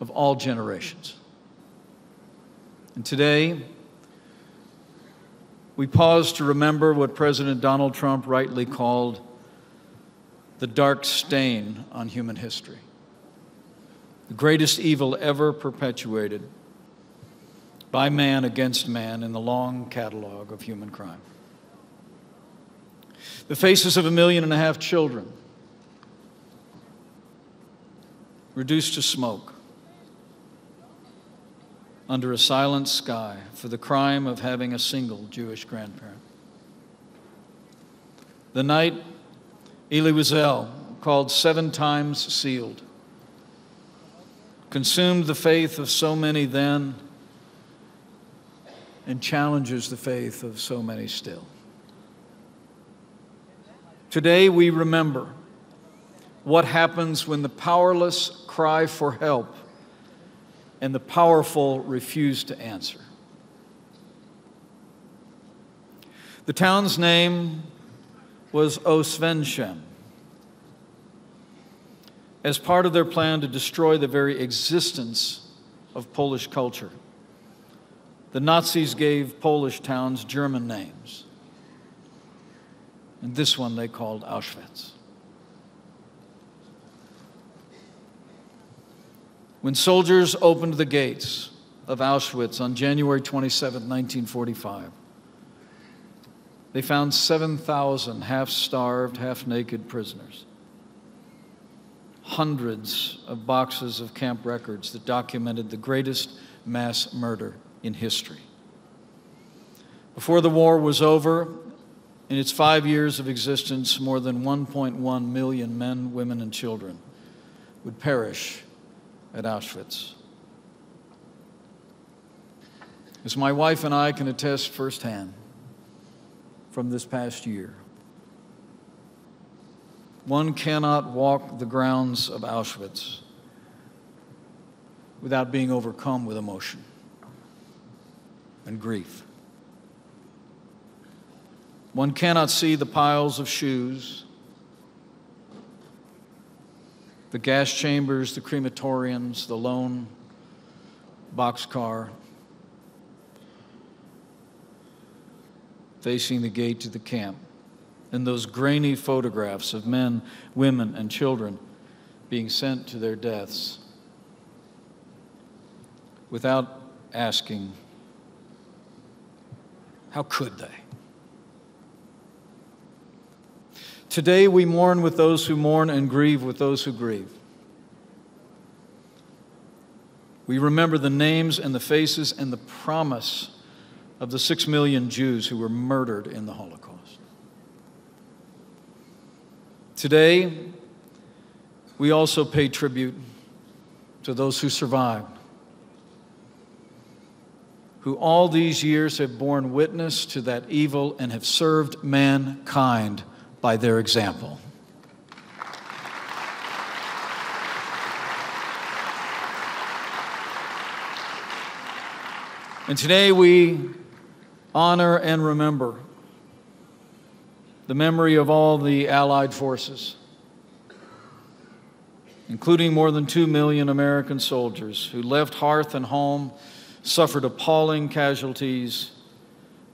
of all generations. And today, we pause to remember what President Donald Trump rightly called the dark stain on human history, the greatest evil ever perpetuated by man against man in the long catalog of human crime. The faces of 1.5 million children reduced to smoke under a silent sky for the crime of having a single Jewish grandparent. The night Elie Wiesel, called 7 times sealed, consumed the faith of so many then and challenges the faith of so many still. Today we remember what happens when the powerless cry for help and the powerful refuse to answer. The town's name was Oswiecim. As part of their plan to destroy the very existence of Polish culture, the Nazis gave Polish towns German names, and this one they called Auschwitz. When soldiers opened the gates of Auschwitz on January 27, 1945, they found 7,000 half-starved, half-naked prisoners. Hundreds of boxes of camp records that documented the greatest mass murder in history. Before the war was over, in its 5 years of existence, more than 1.1 million men, women, and children would perish at Auschwitz. As my wife and I can attest firsthand from this past year, one cannot walk the grounds of Auschwitz without being overcome with emotion and grief. One cannot see the piles of shoes, the gas chambers, the crematoriums, the lone boxcar facing the gate to the camp, and those grainy photographs of men, women, and children being sent to their deaths without asking, how could they? Today we mourn with those who mourn and grieve with those who grieve. We remember the names and the faces and the promise of the 6 million Jews who were murdered in the Holocaust. Today, we also pay tribute to those who survived, who all these years have borne witness to that evil and have served mankind by their example. And today we honor and remember the memory of all the Allied forces, including more than 2 million American soldiers who left hearth and home, suffered appalling casualties,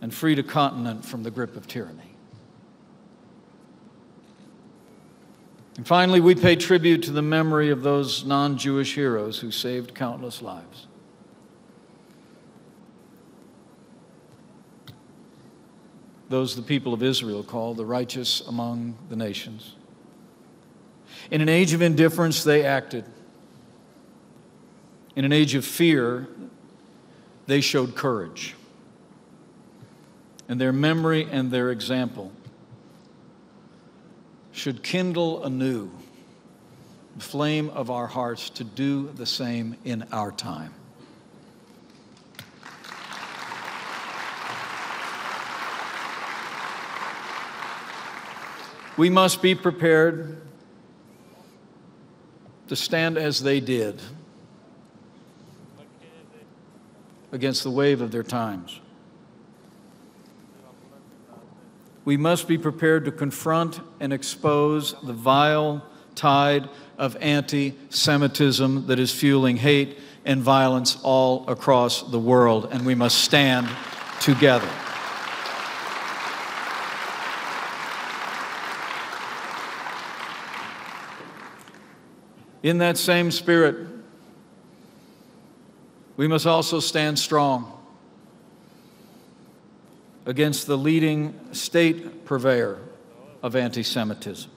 and freed a continent from the grip of tyranny. And finally, we pay tribute to the memory of those non-Jewish heroes who saved countless lives. Those the people of Israel call the righteous among the nations. In an age of indifference, they acted. In an age of fear, they showed courage. And their memory and their example should kindle anew the flame of our hearts to do the same in our time. We must be prepared to stand as they did against the wave of their times. We must be prepared to confront and expose the vile tide of anti-Semitism that is fueling hate and violence all across the world, and we must stand together. In that same spirit, we must also stand strong against the leading state purveyor of anti-Semitism,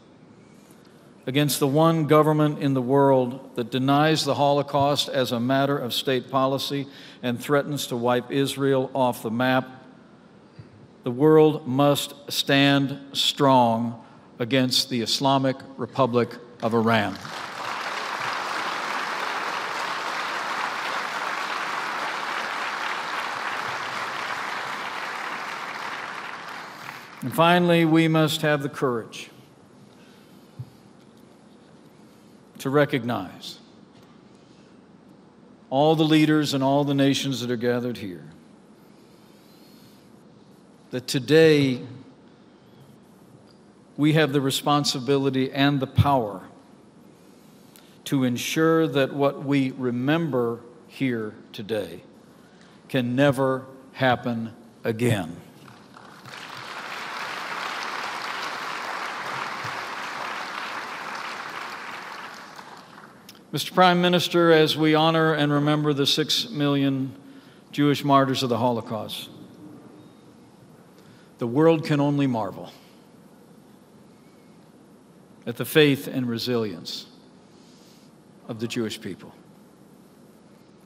against the one government in the world that denies the Holocaust as a matter of state policy and threatens to wipe Israel off the map. The world must stand strong against the Islamic Republic of Iran. And finally, we must have the courage to recognize all the leaders and all the nations that are gathered here, that today we have the responsibility and the power to ensure that what we remember here today can never happen again. Mr. Prime Minister, as we honor and remember the 6 million Jewish martyrs of the Holocaust, the world can only marvel at the faith and resilience of the Jewish people,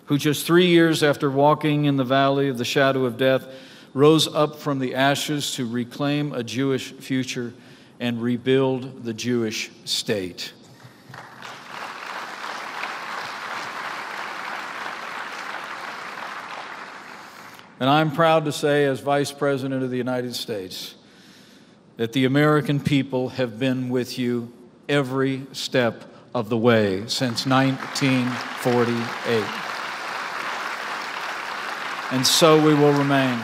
who just 3 years after walking in the valley of the shadow of death, rose up from the ashes to reclaim a Jewish future and rebuild the Jewish state. And I'm proud to say, as Vice President of the United States, that the American people have been with you every step of the way since 1948. And so we will remain.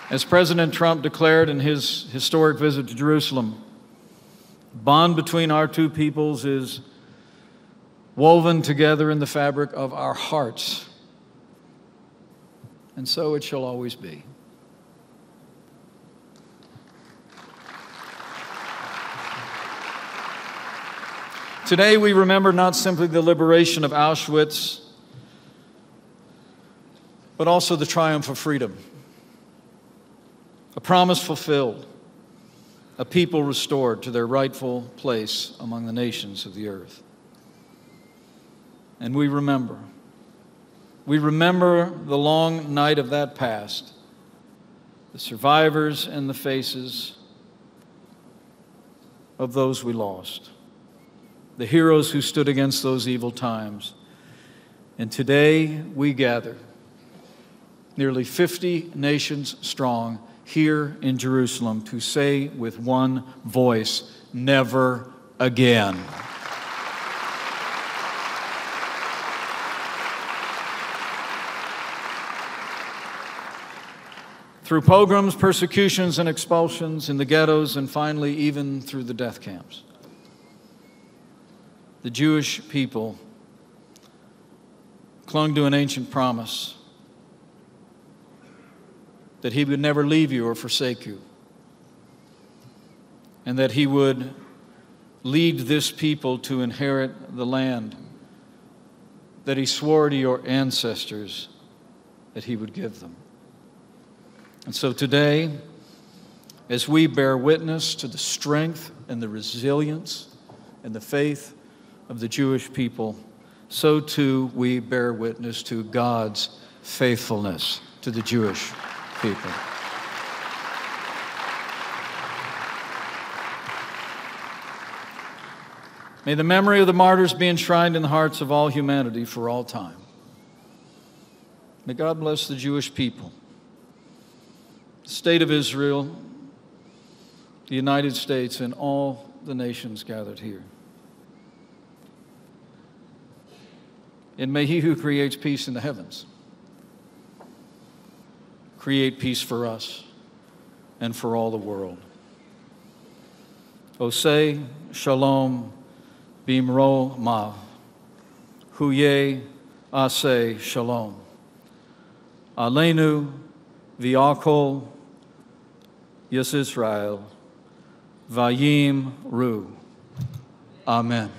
As President Trump declared in his historic visit to Jerusalem, the bond between our two peoples is woven together in the fabric of our hearts. And so it shall always be. Today we remember not simply the liberation of Auschwitz, but also the triumph of freedom. A promise fulfilled, a people restored to their rightful place among the nations of the earth. And we remember the long night of that past, the survivors and the faces of those we lost, the heroes who stood against those evil times. And today we gather, nearly 50 nations strong, here in Jerusalem to say with one voice, never again. Through pogroms, persecutions, and expulsions in the ghettos, and finally even through the death camps, the Jewish people clung to an ancient promise that He would never leave you or forsake you, and that He would lead this people to inherit the land that He swore to your ancestors that He would give them. And so today, as we bear witness to the strength and the resilience and the faith of the Jewish people, so too we bear witness to God's faithfulness to the Jewish people. May the memory of the martyrs be enshrined in the hearts of all humanity for all time. May God bless the Jewish people, the state of Israel, the United States, and all the nations gathered here. And may He who creates peace in the heavens create peace for us and for all the world. Oseh Shalom Bimro Ma. Huye Aseh Shalom. Aleinu V'Akol Yisrael Vayim Ru. Amen.